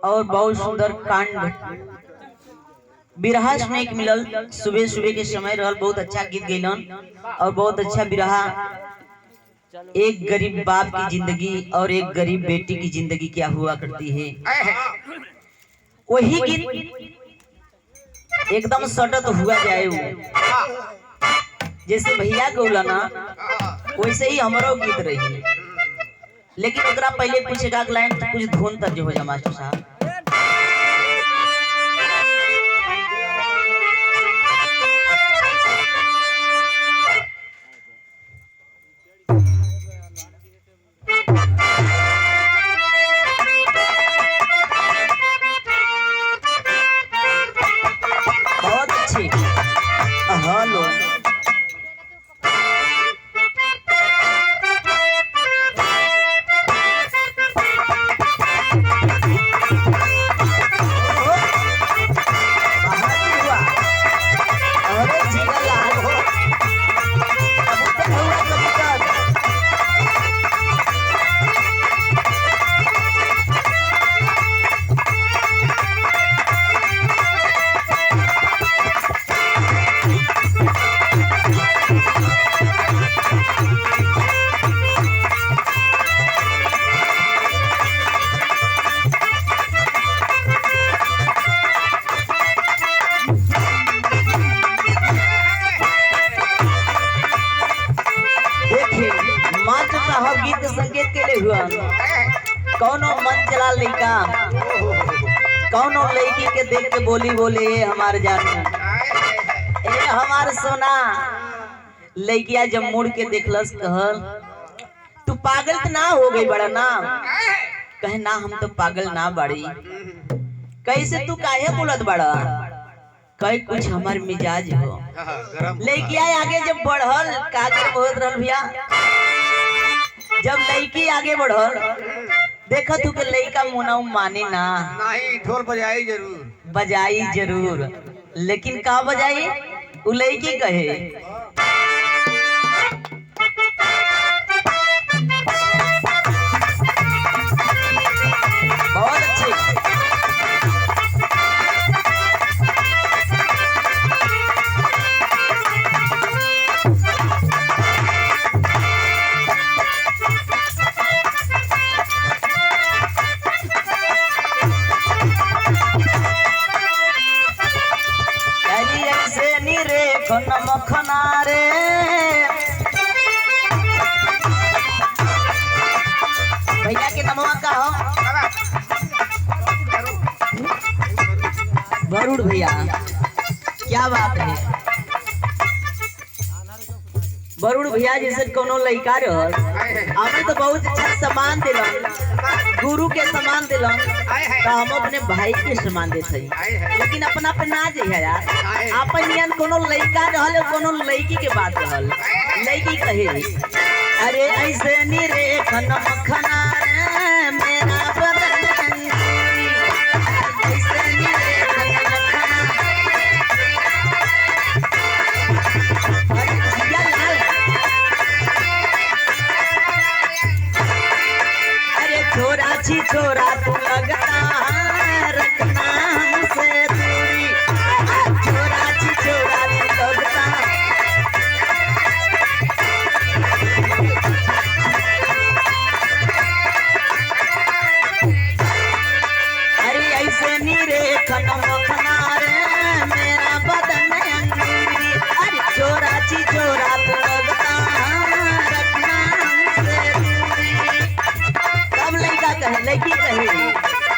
और बहुत सुंदर कांड बिरहा सुने के मिलल। सुबह सुबह के समय रहल, बहुत अच्छा गीत गैलन और बहुत अच्छा बिरहा। एक गरीब बाप की जिंदगी और एक गरीब बेटी की जिंदगी क्या हुआ करती है, वही गीत एकदम सटत हुआ जाए। जैसे भैया गौला ना वैसे ही हमारो गीत रही, लेकिन ओकरा पहले कुछ एक लाइन कुछ धुन तर्ज हो जा मास्टर साहब। बहुत अच्छी। हेलो गीत संकेत के लिए हुआ। कौनो मन चला लड़का, कौनो लड़की के देख के बोली बोले हमार जान, ए हमार सोना। लड़किया जब मुड़ के देखलस कहल तू पागल तो ना हो गई बड़ा ना। कहे ना हम तो पागल ना बड़ी। कैसे तू काहे बोलत बड़ा? कहे कुछ हमार मिजाज हो। लड़किया आगे जब बढ़ल कागज बहुत रहल भैया। जब लड़की आगे बढ़ल देखा तू के लड़का मुनाऊ माने ना, नहीं ढोल बजाई जरूर, बजाई जरूर, लेकिन का बजाई? उ लड़की कहे बहुत अच्छी। मखना रे भैया के नमवा का हो वरुण भैया, क्या बात है। वरुण भैया जैसे कोनो लड़का रहल हमें तो बहुत अच्छा सम्मान दिलन, गुरु के सम्मान दिलन, तो हम अपने भाई के सम्मान देते हैं। लेकिन अपना पे ना जे यार, अपन नियन कोनो लड़का रहल कोनो लड़की के बात रहल। लड़की कहे अरे ऐसे नी रे खन मखना रे मेरा बदन, ऐसे नी रे खन मखना। अरे छोरा छी छोरा तू लगता रखना हमसे दूरी, छोरा छी छोरा तू लगता। अरे ऐसे नी रे खन मखना रे मेरा बदन अंगूरी, अरे छोरा छी छोरा तू लगता रखना हमसे दूरी। तब लड़का कहे, लड़की कहे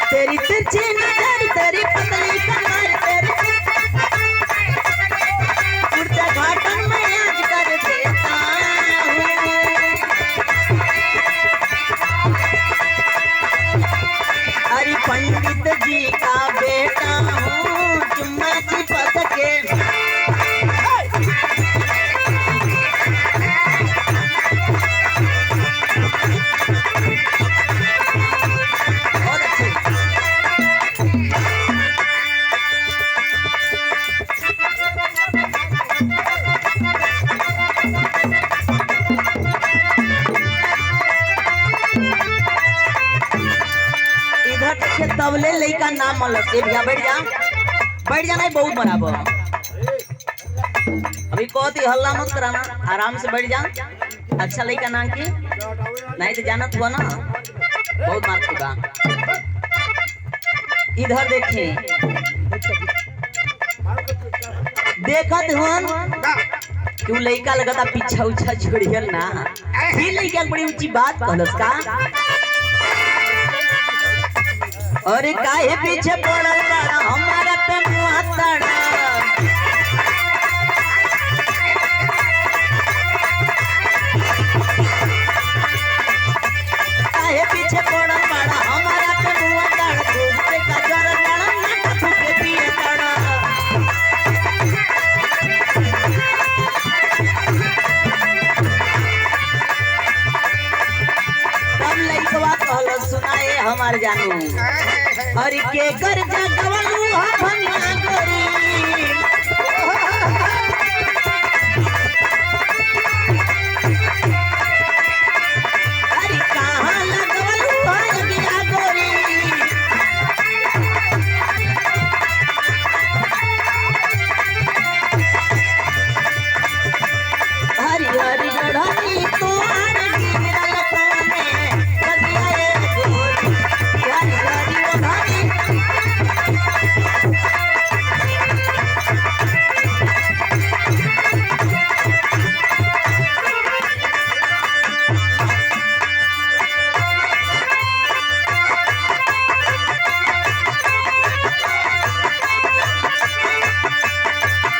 तेरी तिरछी नजर तेरी पतली कमर तेरी उड़ता घाटन में आज कर देता हूँ। अरे पंडित जी का बेटा हूँ चुम्मा चिपक के। तबले लड़का नाम मलक से भैया बैठ जा नहीं बहुत बराबर। अभी कहती हल्ला मत कराना, आराम से बैठ जा। अच्छा लड़का नाम की नहीं तो जानत हुआ ना, बहुत मार चुका। इधर देखे देखत हुआ क्यों लड़का लगता पीछा उछा छोड़ियल ना, फिर लड़का बड़ी ऊंची बात कहलस का। अरे काहे पीछे पड़ल बड़ा हमारा पे मुंह तड़ा, काहे पीछे पड़ल बड़ा हमारा पे मुंह तड़ा, दूसरे का जर बड़ा ना फूके पिए तड़ा। तब लइकवा कहल सुनाए हमार जानू, अरे के कर जगवलू हो भनिया गोरी, अरे कहाँ लगवलू हो अगिया गोरी, हरी हरी गढ़नी तोहार गिरल पाने कदिया ए गोरी, हरी हरी गढ़नी।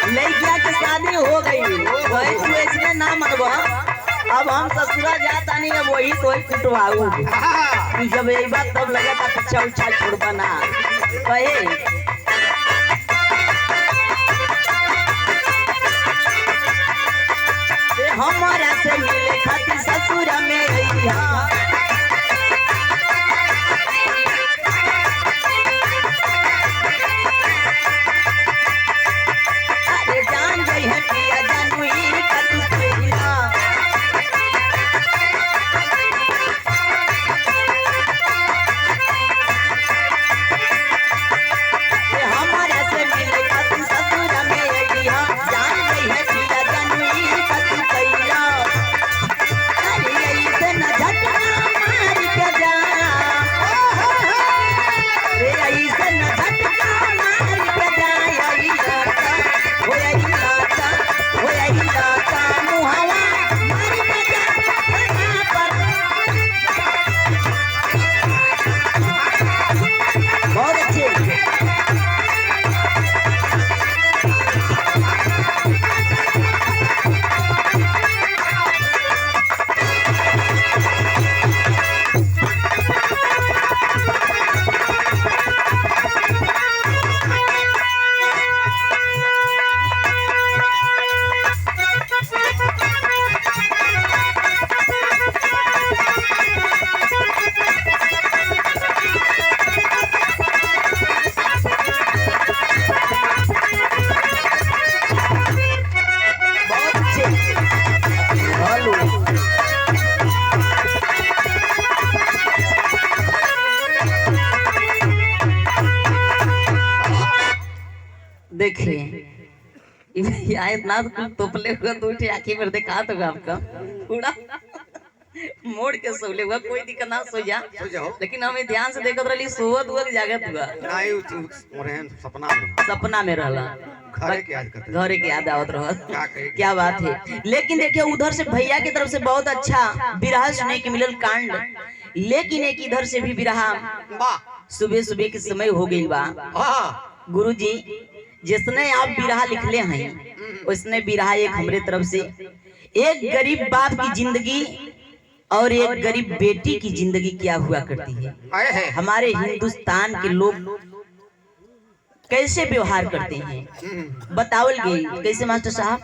लड़किया की शादी हो गई, वैसे ना मनवा। अब हम ससुरा जाता नहीं, अब वही तो कुटवाऊ। तू जब यही बात तब लगा था पीछा उछा छोड़बा ना कहे। हमारा से मिले खातिर ससुरा में रहिया, अरे जान गई है पिया जानू ही का तू प्रेमिया, हमारा से मिले खातिर ससुरा में रहिया, जान गई है पिया जानू ही का तू कैया। अरे ऐसे न झटका मार के जा, अरे ऐसे न झटका मार के जा, यही लड़का हो यही लड़का हो यही लड़का मुहावा मार के जा यहाँ पर। बहुत अच्छे देखिए इतना तो तोपले हुआ तो उठे आखिर में देखा तो आपका पूरा मोड़ के सोले हुआ, कोई दिक्कत ना सो जा, लेकिन हमें ध्यान से देखत रही सोवत हुआ जागत हुआ नहीं सपना में रहला, घरे के याद आवत रहा। क्या बात है। लेकिन देखिए उधर से भैया की तरफ से बहुत अच्छा बिरहा सुने के मिलल कांड, लेकिन एक इधर से भी बिरहा सुबह सुबह के समय हो गई बा। गुरुजी जिसने आप बिरहा लिखले हैं उसने बिरहा एक हमरे तरफ से, एक गरीब बाप की जिंदगी और एक गरीब बेटी की जिंदगी क्या हुआ करती है, हमारे हिंदुस्तान के लोग कैसे व्यवहार करते हैं बतावल गई। कैसे मास्टर साहब?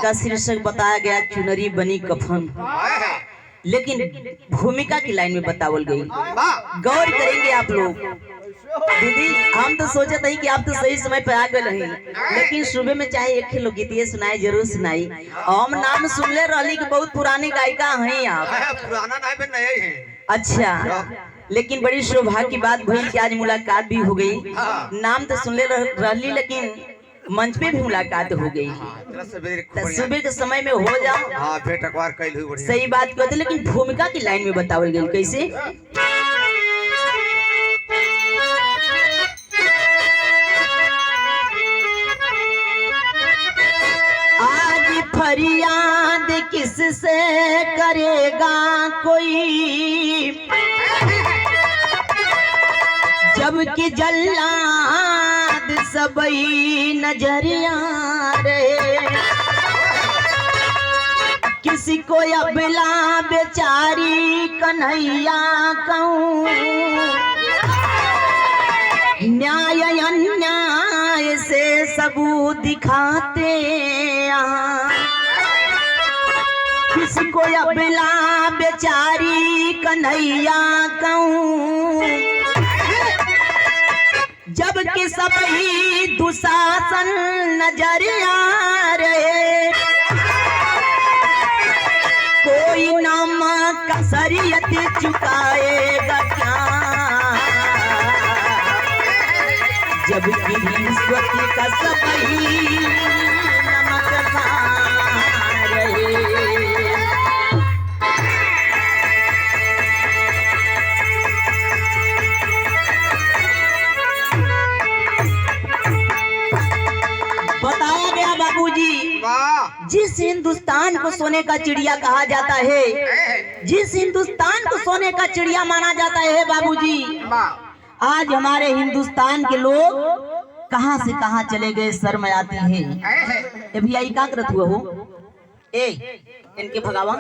का शीर्षक बताया गया चुनरी बनी कफन, लेकिन भूमिका की लाइन में बतावल गई। गौर करेंगे आप लोग। दीदी हम तो सोचे थे कि आप तो सही समय पे आ गए हैं, लेकिन सुबह में चाहे एक लोग गीतिए सुनाई जरूर सुनाई। हम नाम सुनले रही कि बहुत पुरानी गायिका हैं आप। पुराना नहीं पे नए हैं। अच्छा, लेकिन बड़ी सौभाग्य की बात भई कि आज मुलाकात भी हो गई। नाम तो सुनले रही, लेकिन मंच पे भी मुलाकात हो गई। तो सुबह के समय में हो जाओ। हाँ, भेंट अखबार कैल हुई बढ़िया। सही बात कहते, लेकिन भूमिका की लाइन में बतावल गई कैसे। आज फरियाद किससे करेगा कोई, जबकि जल्लाद सबई नजरिया रहे। किसी को अबला बेचारी कन्हैया कहूँ, न्याय अन्याय से सबूत दिखाते यहाँ। किसी को अबला बेचारी कन्हैया कहूँ, जबकि सबही दुशासन नजरिया रहे। कोई नाम कसरियत चुकाएगा क्या, जबकि रिश्वत का सबही नमक खा रहे। बताया गया बाबूजी, जिस हिंदुस्तान को सोने का चिड़िया कहा जाता है, जिस हिंदुस्तान को सोने का चिड़िया माना जाता है बाबूजी, आज हमारे हिंदुस्तान के लोग कहां से कहां चले गए शर्म आती है। ये भैया क्या करत हुआ हो, ए इनके भगावा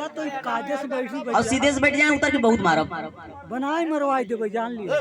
तो काजे से बैठी और सीधे से बैठ जाए, उतर के बहुत मारो। बनाए मरवाई देवे, जान लियो।